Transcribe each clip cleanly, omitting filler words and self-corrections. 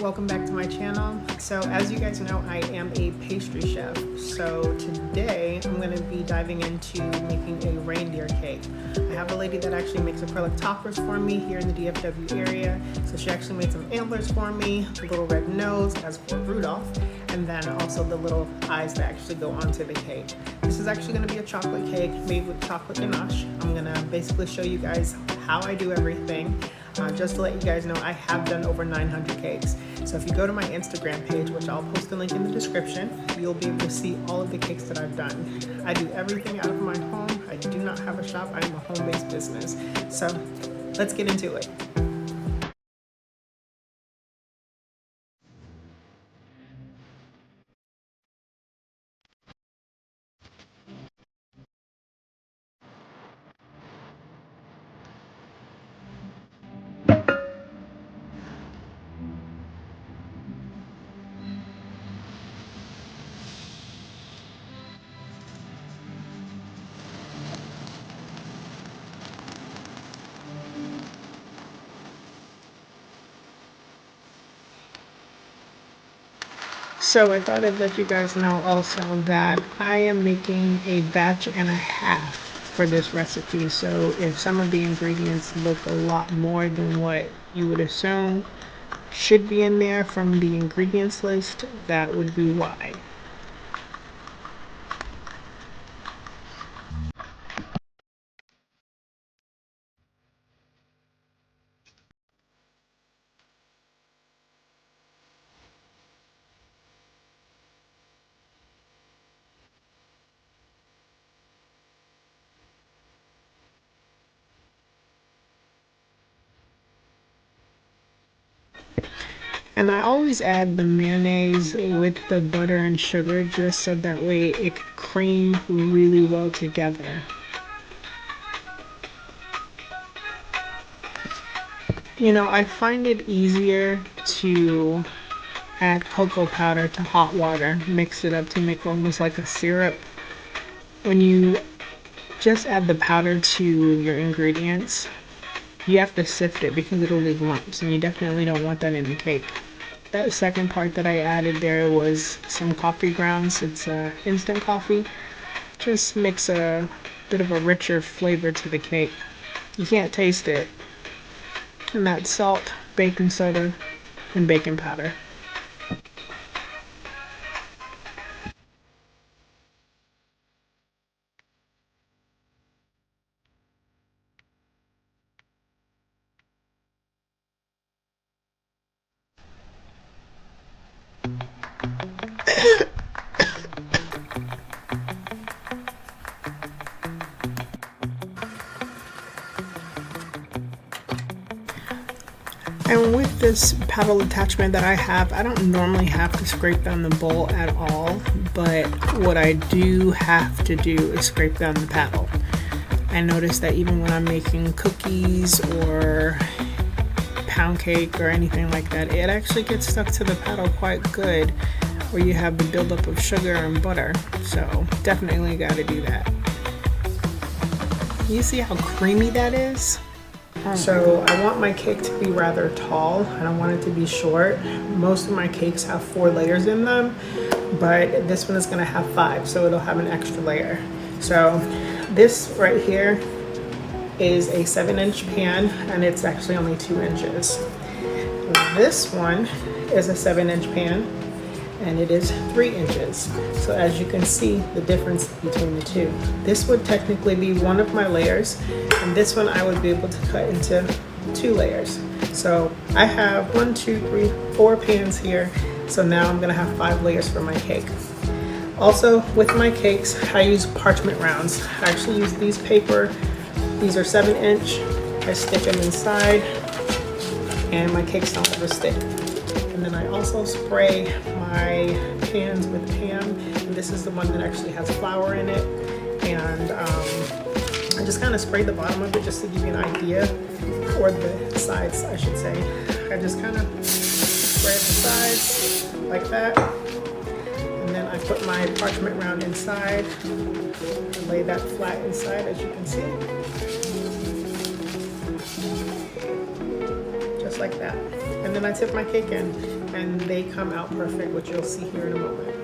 welcome back to my channel. So as you guys know, I am a pastry chef. So today I'm going to be diving into making a reindeer cake. I have a lady that actually makes acrylic toppers for me here in the DFW area. So she actually made some antlers for me, the little red nose as for Rudolf, and then also the little eyes that actually go onto the cake. This is actually going to be a chocolate cake made with chocolate ganache. I'm going to basically show you guys how I do everything. Just to let you guys know, I have done over 900 cakes. So if you go to my Instagram page, which I'll post a link in the description, you'll be able to see all of the cakes that I've done. I do everything out of my home. I do not have a shop. I am a home-based business. So let's get into it. So I thought I'd let you guys know also that I am making a batch and a half for this recipe. So if some of the ingredients look a lot more than what you would assume should be in there from the ingredients list, that would be why. And I always add the mayonnaise with the butter and sugar just so that way it can cream really well together. You know, I find it easier to add cocoa powder to hot water, mix it up to make almost like a syrup. When you just add the powder to your ingredients, you have to sift it because it'll leave lumps, and you definitely don't want that in the cake. That second part that I added there was some coffee grounds. It's instant coffee. Just makes a bit of a richer flavor to the cake. You can't taste it. And that's salt, baking soda, and baking powder. And with this paddle attachment that I have, I don't normally have to scrape down the bowl at all, but what I do have to do is scrape down the paddle. I noticed that even when I'm making cookies or pound cake or anything like that, it actually gets stuck to the paddle quite good where you have the buildup of sugar and butter. So definitely got to do that. You see how creamy that is? So I want my cake to be rather tall. I don't want it to be short. Most of my cakes have 4 layers in them, but this one is going to have 5, so it'll have an extra layer. So this right here is a 7-inch pan, and it's actually only 2 inches. This one is a 7-inch pan, and it is 3 inches. So as you can see the difference between the two. This would technically be one of my layers, and this one I would be able to cut into 2 layers. So I have 1, 2, 3, 4 pans here. So now I'm gonna have 5 layers for my cake. Also with my cakes, I use parchment rounds. I actually use these paper. These are 7-inch. I stick them inside, and my cakes don't ever stick. And then I also spray my pans with Pam, and this is the one that actually has flour in it. And I just kind of spray the bottom of it just to give you an idea, or the sides I should say. I just kind of spray the sides like that, and then I put my parchment round inside and lay that flat inside, as you can see. Just like that. And then I tip my cake in. and they come out perfect, which you'll see here in a moment.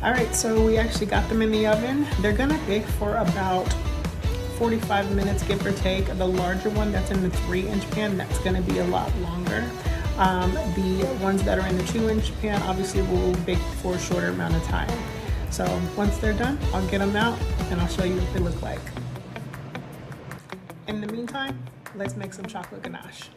All right, so we actually got them in the oven. They're gonna bake for about 45 minutes, give or take. The larger one that's in the 3-inch pan, that's gonna be a lot longer. The ones that are in the 2-inch pan, obviously will bake for a shorter amount of time. So once they're done, I'll get them out and I'll show you what they look like. In the meantime, let's make some chocolate ganache.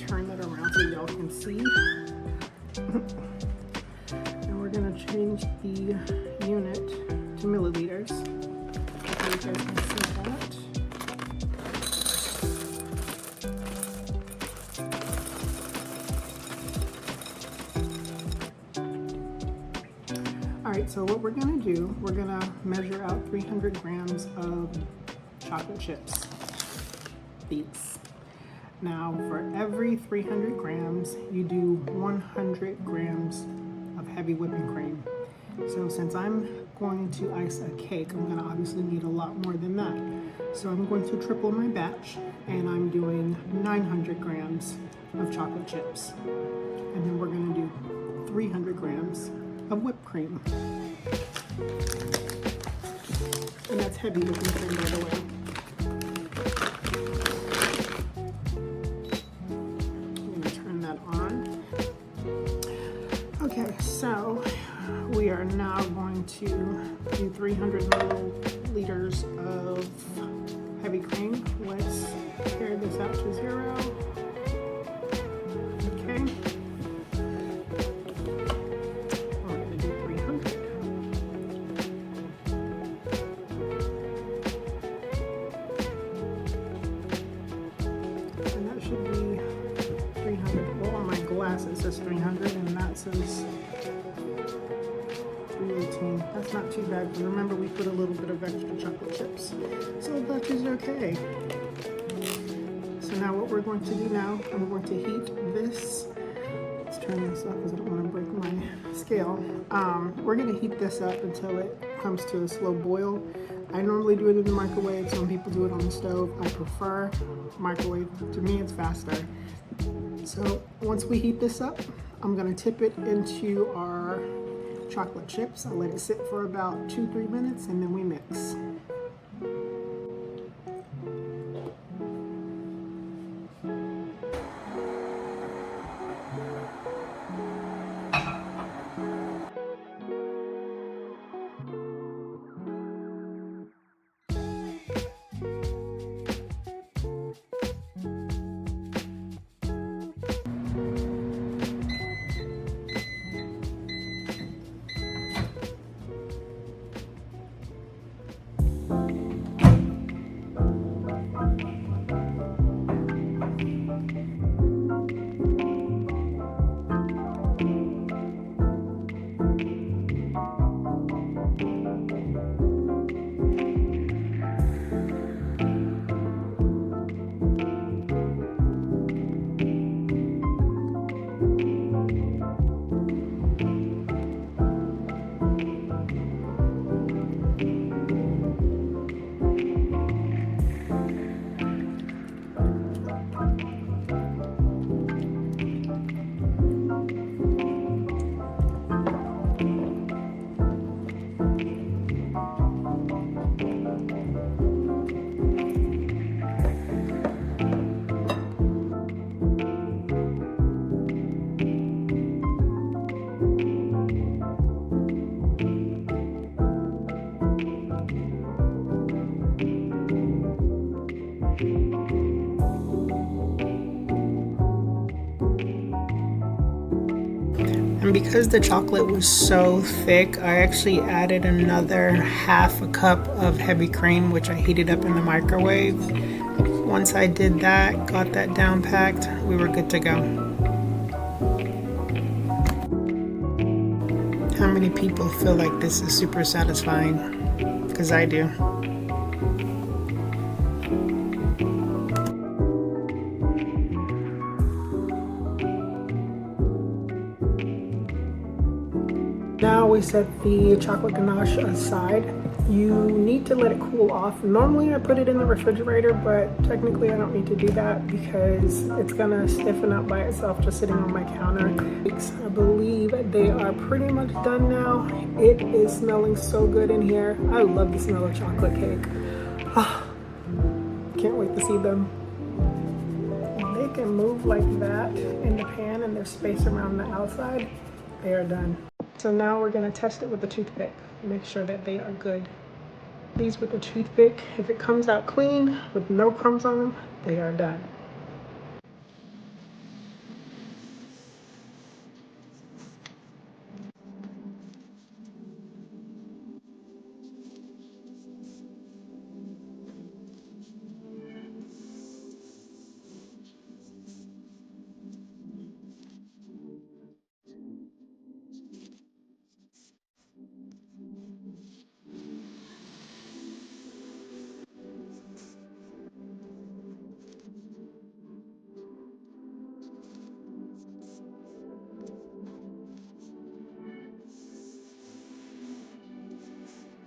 Turn that around so y'all can see. And we're gonna change the unit to milliliters so you guys can see that. All right, so what we're gonna do, we're gonna measure out 300 grams of chocolate chips. These. Now, for every 300 grams, you do 100 grams of heavy whipping cream. So since I'm going to ice a cake, I'm gonna obviously need a lot more than that. So I'm going to triple my batch, and I'm doing 900 grams of chocolate chips. And then we're gonna do 300 grams of whipped cream. And that's heavy whipping cream, by the way. Okay, so we are now going to do 300 milliliters of heavy cream. Let's carry this out to 0. Okay. We're going to do 300. And that should be 300. Well, on my glass it says 300 and that says 318. That's not too bad, because remember we put a little bit of extra chocolate chips. So that is okay. So now what we're going to do now, I'm going to heat this. Let's turn this up because I don't want to break my scale. We're going to heat this up until it comes to a slow boil. I normally do it in the microwave. Some people do it on the stove. I prefer microwave. To me, it's faster. So once we heat this up, I'm gonna tip it into our chocolate chips. I'll let it sit for about 2-3 minutes and then we mix. And because the chocolate was so thick, I actually added another half a cup of heavy cream, which I heated up in the microwave. Once I did that, got that down packed, we were good to go. How many people feel like this is super satisfying? Because I do. Now we set the chocolate ganache aside. You need to let it cool off. Normally I put it in the refrigerator, but technically I don't need to do that because it's gonna stiffen up by itself just sitting on my counter. I believe they are pretty much done now. It is smelling so good in here. I love the smell of chocolate cake. Can't wait to see them. They can move like that in the pan and there's space around the outside. They are done. So now we're gonna test it with a toothpick. Make sure that they are good. These with a toothpick, if it comes out clean with no crumbs on them, they are done.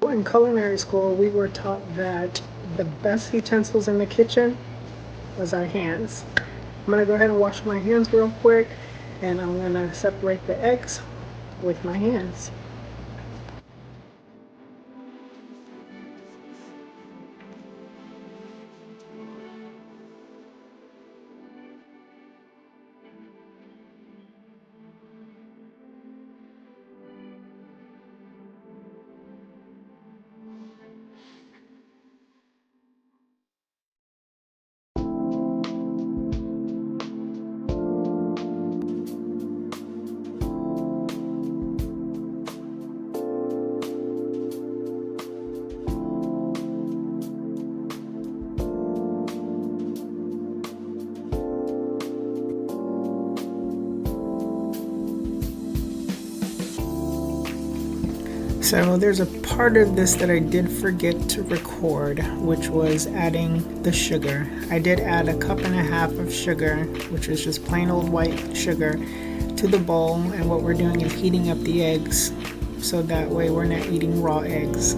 In culinary school, we were taught that the best utensils in the kitchen was our hands. I'm gonna go ahead and wash my hands real quick, and I'm gonna separate the eggs with my hands. So there's a part of this that I did forget to record, which was adding the sugar. I did add a cup and a half of sugar, which is just plain old white sugar, to the bowl, and what we're doing is heating up the eggs so that way we're not eating raw eggs.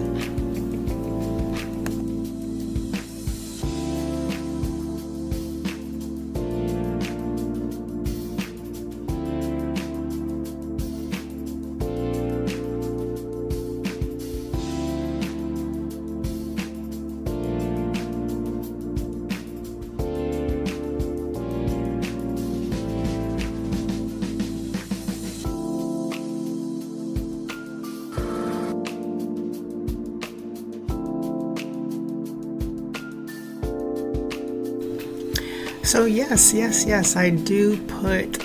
So yes, I do put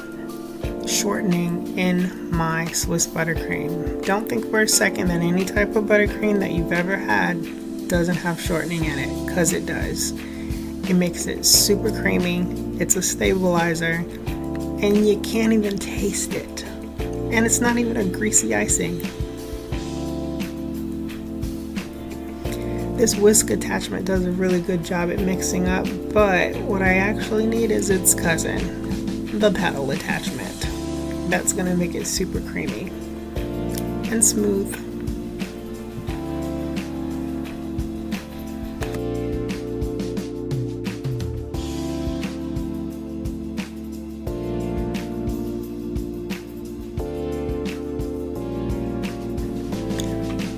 shortening in my Swiss buttercream. Don't think for a second that any type of buttercream that you've ever had doesn't have shortening in it, because it does. It makes it super creamy, it's a stabilizer, and you can't even taste it. And it's not even a greasy icing. This whisk attachment does a really good job at mixing up, but what I actually need is its cousin, the paddle attachment. That's gonna make it super creamy and smooth.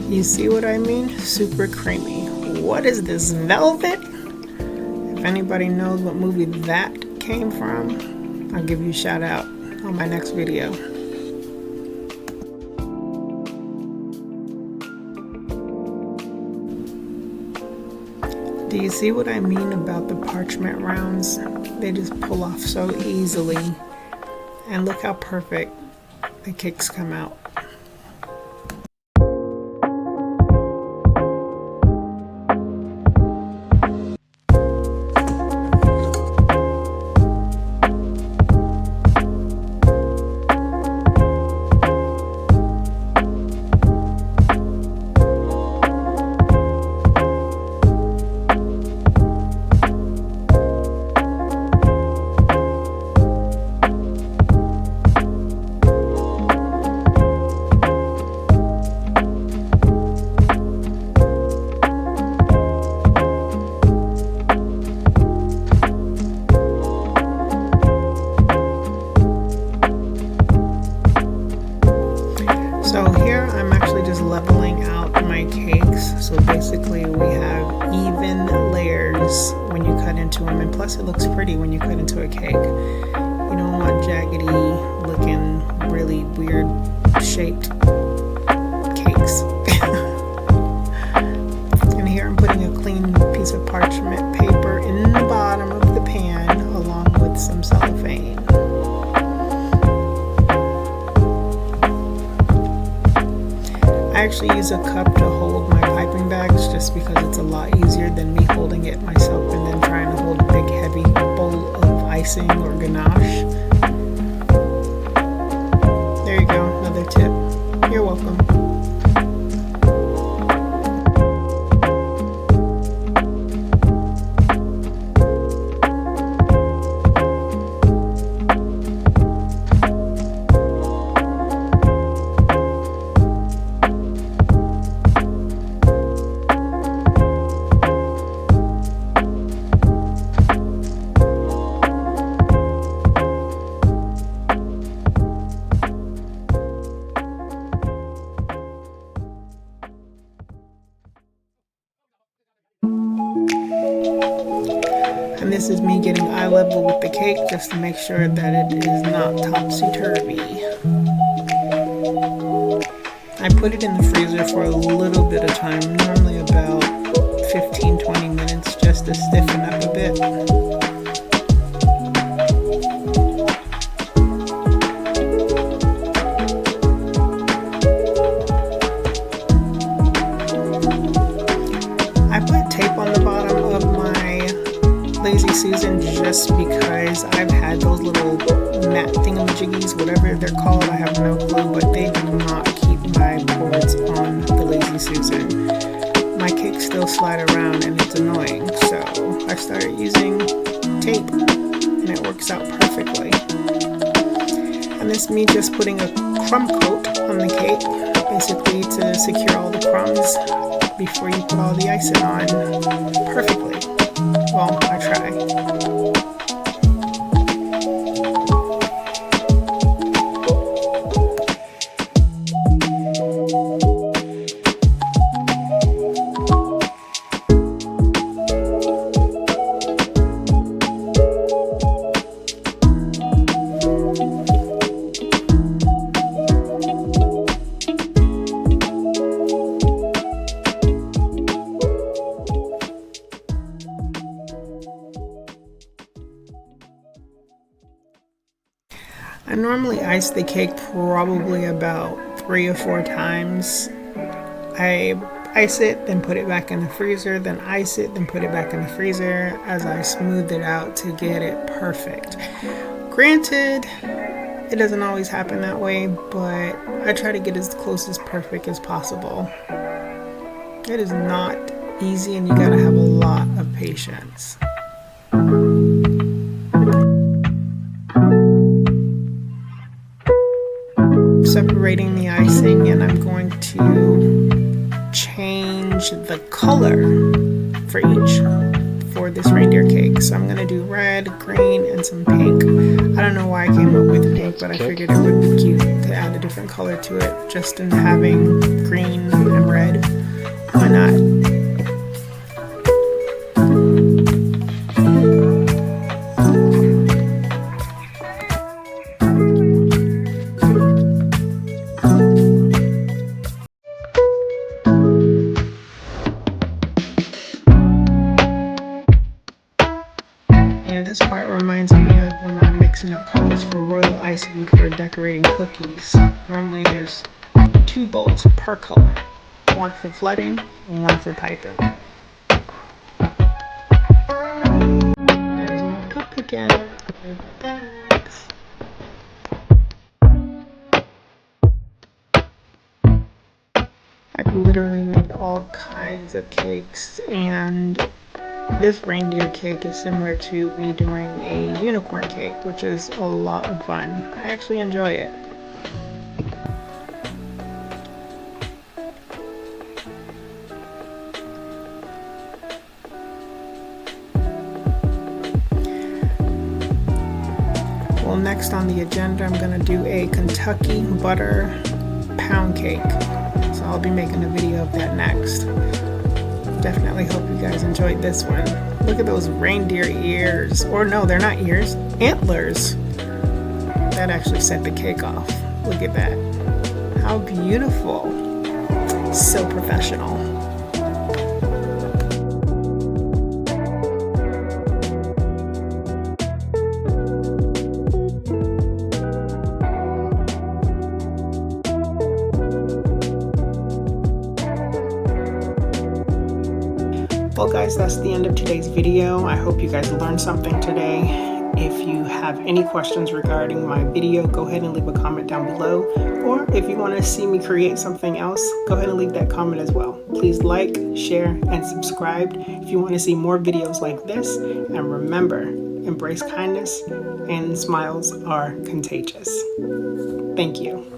You see what I mean? Super creamy. What is this, Velvet? If anybody knows what movie that came from, I'll give you a shout out on my next video. Do you see what I mean about the parchment rounds? They just pull off so easily. And look how perfect the cakes come out. So here I'm actually just leveling out my cakes. So basically we have even layers when you cut into them, and plus it looks pretty when you cut into a cake. You don't want jaggedy looking, really weird shaped cakes. And here I'm putting a clean piece of parchment paper in the bottom of the pan along with some cellophane. I actually use a cup to hold my piping bags just because it's a lot easier than me holding it myself and then trying to hold a big heavy bowl of icing or ganache. There you go, another tip. You're welcome. And this is me getting eye level with the cake just to make sure that it is not topsy-turvy. I put it in the freezer for a little bit of time, normally about 15-20 minutes, just to stiffen up a bit. I put tape on the bottom of my Lazy Susan just because I've had those little mat thingamajiggies, whatever they're called, I have no clue, but they do not keep my boards on the Lazy Susan. My cakes still slide around and it's annoying, so I started using tape and it works out perfectly. And this is me just putting a crumb coat on the cake, basically to secure all the crumbs before you put all the icing on perfectly. Well, I try. I normally ice the cake probably about 3 or 4 times. I ice it, then put it back in the freezer, then ice it, then put it back in the freezer as I smooth it out to get it perfect. Granted, it doesn't always happen that way, but I try to get as close as perfect as possible. It is not easy and you gotta have a lot of patience. Separating the icing, and I'm going to change the color for this reindeer cake. So I'm going to do red, green, and some pink. I don't know why I came up with pink, but I figured it would be cute to add a different color to it, just in having green and red. Why not? This part reminds me of when I'm mixing up colors for royal icing. icing for decorating cookies. Normally there's 2 bowls per color. One for flooding and one for piping. There's my cup again. I've literally made all kinds of cakes, and this reindeer cake is similar to me doing a unicorn cake, which is a lot of fun. I actually enjoy it. Well, next on the agenda, I'm going to do a Kentucky butter pound cake. So I'll be making a video of that next. Definitely hope you guys enjoyed this one. Look at those reindeer ears. Or no, they're not ears, antlers. That actually set the cake off. Look at that. How beautiful. So professional. Well guys, that's the end of today's video. I hope you guys learned something today. If you have any questions regarding my video, go ahead and leave a comment down below. Or if you want to see me create something else, go ahead and leave that comment as well. Please like, share, and subscribe if you want to see more videos like this. And remember, embrace kindness and smiles are contagious. Thank you.